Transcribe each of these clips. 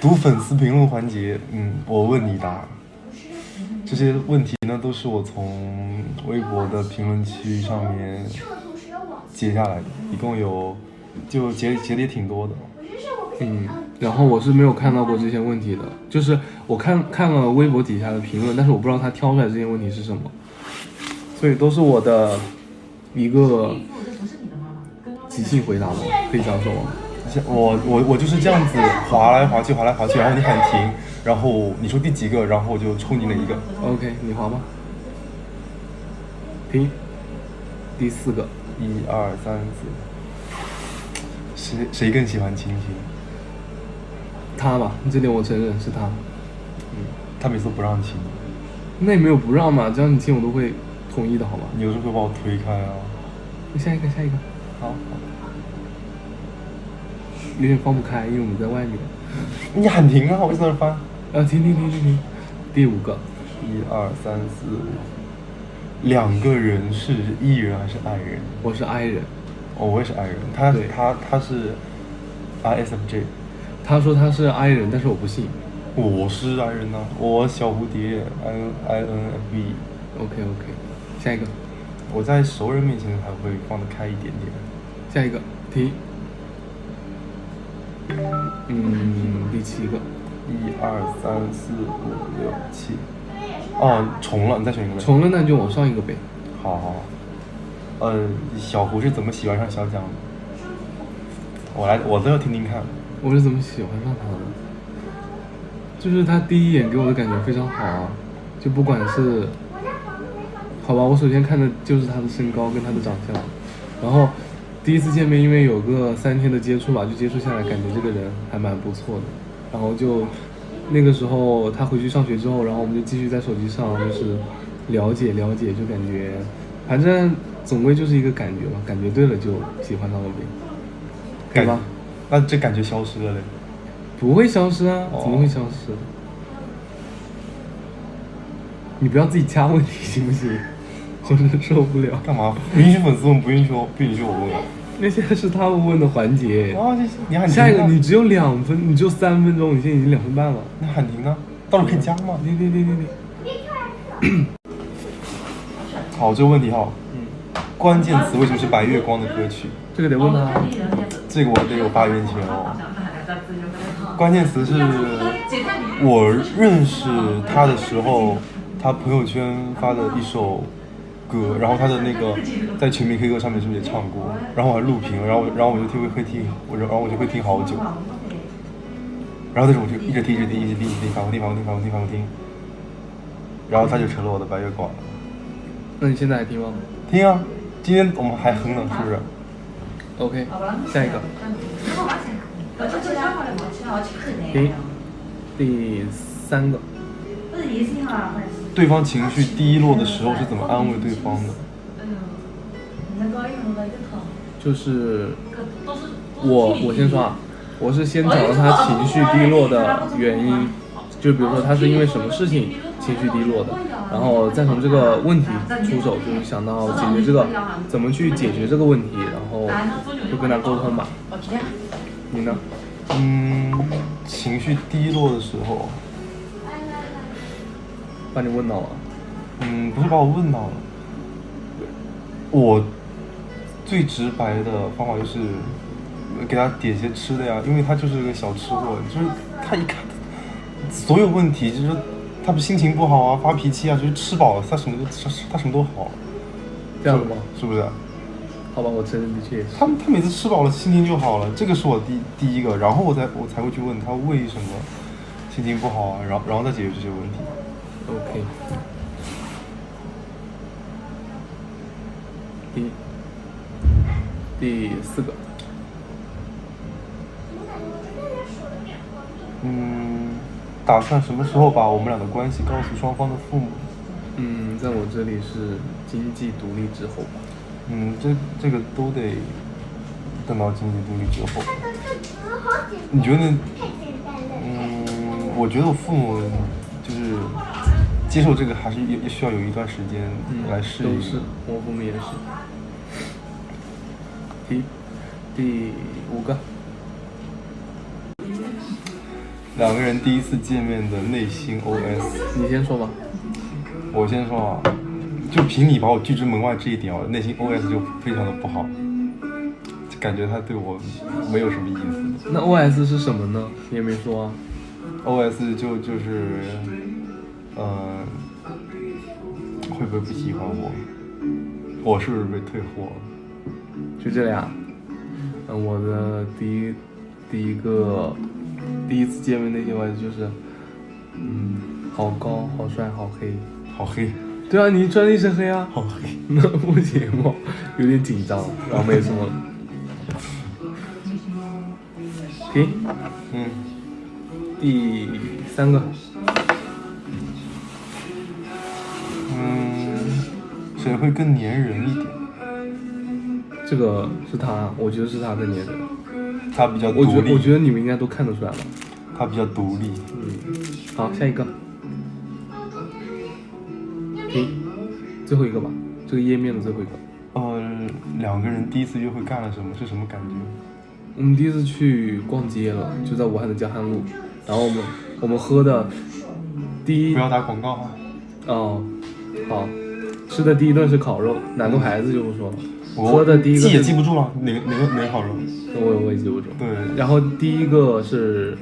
读粉丝评论环节，我问你答。这些问题呢，都是我从微博的评论区上面截下来的，一共有，就截的也挺多的。然后我是没有看到过这些问题的，就是我看了微博底下的评论，但是我不知道他挑出来这些问题是什么，所以都是我的一个即兴回答吗？可以这样说吗？我就是这样子滑来滑去，然后你喊停，然后你说第几个，然后我就抽你哪一个。OK， 你滑吧。停。第4个。1、2、3、4。谁更喜欢亲亲？他吧，这点我承认是他。他每次都不让亲。那也没有不让嘛，只要你亲我都会同意的，好吗？你有时候会把我推开啊。下一个。好。有点放不开，因为我们在外面。你喊停啊！我就在那翻。停。第5个。1、2、3、4、5。2个人是E人还是I人？我是 I 人。我也是 I 人。他是 ISFJ。他说他是 I 人，但是我不信。我是 I 人啊，我小蝴蝶 INFP。OK， 下一个。我在熟人面前还会放得开一点点。下一个题。第7个。1、2、3、4、5、6、7。哦，重了，你再选一个呗。重了，那就往上一个呗。好。小胡是怎么喜欢上小蒋的？我都要听听看。我是怎么喜欢上他的？就是他第一眼给我的感觉非常好啊，就不管是，好吧，我首先看的就是他的身高跟他的长相，然后第一次见面，因为有个3天的接触吧，就接触下来，感觉这个人还蛮不错的，然后就那个时候他回去上学之后，然后我们就继续在手机上就是了解，就感觉，反正总归就是一个感觉嘛，感觉对了就喜欢上了呗，对吧？那这感觉消失了嘞？不会消失啊，怎么会消失？你不要自己加问题行不行？我真的受不了。干嘛？允许粉丝问，不允许我问啊？那现在是他们问的环节。你喊停。下一个，你只有2分，你只有3分钟，你现在已经2分半了。那喊停啊？到时候可以加吗？停。好，这个问题哈。关键词为什么是白月光的歌曲？这个得问他。这个我得有发言权哦。关键词是我认识他的时候，他朋友圈发的一首歌，然后他的那个在全民 K 歌上面是不是也唱过？然后我还录屏，然后我就会听，然后我就会听好久。然后那种我就一直听，反复听，然后他就成了我的白月光。那你现在还听吗？听啊，今天我们还哼呢，是不是 ？OK， 下一个。第3个。对方情绪低落的时候是怎么安慰对方的？就是我先说啊，我是先找到他情绪低落的原因，就比如说他是因为什么事情情绪低落的，然后再从这个问题出手，就是想到解决这个怎么去解决这个问题，然后就跟他沟通吧。你呢？情绪低落的时候，把你问到了。不是把我问到了。我最直白的方法就是给他点些吃的呀，因为他就是个小吃货，就是他一看所有问题，就是他不心情不好啊，发脾气啊，就是吃饱了他什么都好，这样的吗？是不是？好吧，我承认的确也是。他每次吃饱了心情就好了，这个是我第一个，然后我才会去问他为什么心情不好啊，然后再解决这些问题。OK。第4个。打算什么时候把我们俩的关系告诉双方的父母？在我这里是经济独立之后吧。这个都得等到经济独立之后。你觉得？我觉得我父母就是接受这个，还是也需要有一段时间来适应。都是，我父母也是。第5个。两个人第一次见面的内心 OS。你先说吧。我先说啊，就凭你把我拒之门外这一点，我内心 OS 就非常的不好，就感觉他对我没有什么意思。那 OS 是什么呢？你也没说啊。OS 就是，会不会不喜欢我？我是不是被退货了？就这俩。我的第一次见面那些 OS 就是，好高，好帅，好黑。好黑。对啊，你穿了一身黑啊。好黑。那不行吗？有点紧张，然后没什么。停。第3个。谁会更粘人一点？这个是他，我觉得是他更粘人。他比较独立。我觉得你们应该都看得出来了。他比较独立。好，下一个。停，最后一个吧，这个页面的最后一个。两个人第一次约会干了什么？是什么感觉？我们第一次去逛街了，就在武汉的江汉路，然后我们喝的不要打广告啊。哦，好，吃的第一顿是烤肉，哪个牌子就不说了。喝的第一个记也记不住了，哪个烤肉？我也记不住。对。然后第一个是，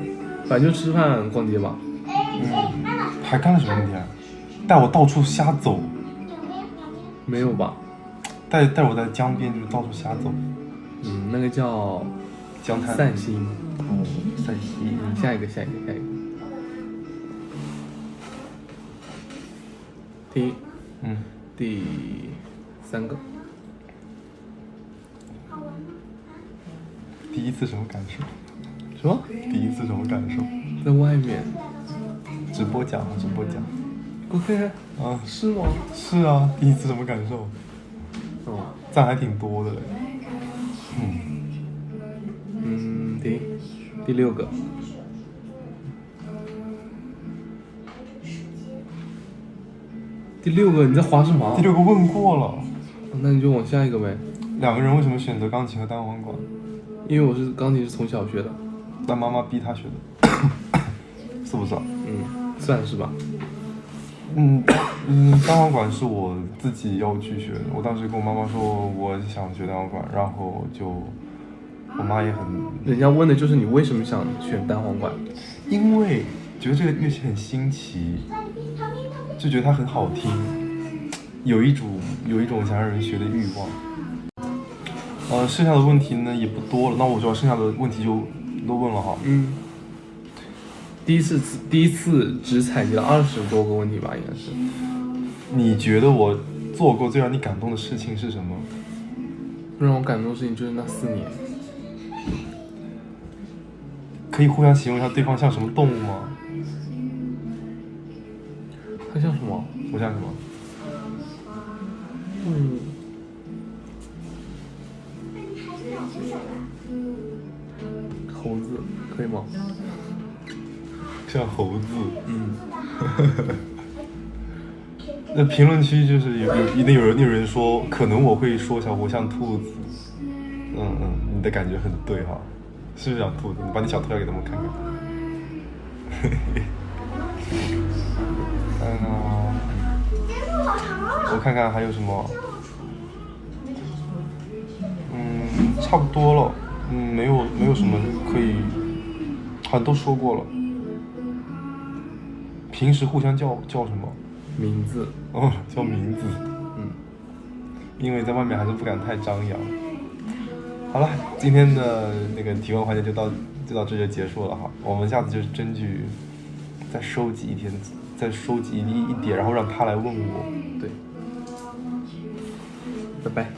反正就吃饭逛街吧。还干了什么问题啊？带我到处瞎走。没有吧？带我在江边就是到处瞎走。那个叫江滩散心。散心。下一个。停。第3个。第一次什么感受？什么？第一次什么感受？在外面。直播讲。OK。是吗？是啊，第一次什么感受？赞还挺多的嘞。停。第6个。第6个你在划什么？第6个问过了。那你就往下一个呗。两个人为什么选择钢琴和单簧管？因为钢琴是从小学的，但妈妈逼他学的，是不是啊？算是吧。单簧管是我自己要去学的。我当时跟我妈妈说我想学单簧管，然后我妈也很。人家问的就是你为什么想选单簧管？因为觉得这个乐器很新奇，就觉得它很好听，有一种想让人学的欲望。剩下的问题呢也不多了，那我就剩下的问题就都问了哈。第一次只采集了20多个问题吧，应该是。你觉得我做过最让你感动的事情是什么？让我感动的事情就是那4年。可以互相形容一下对方像什么动物吗？他像什么？我像什么？猴子，可以吗？像猴子。那评论区就是一定有人说，可能我会说小胡像兔子。你的感觉很对哈，是不是像兔子？你把你小兔要给他们看看。我看看还有什么。差不多了。没有什么可以，好像都说过了。平时互相叫什么名字？叫名字。因为在外面还是不敢太张扬。好了，今天的那个提问环节就到这就结束了哈。我们下次就是根据再收集一点，然后让他来问我。对，拜拜。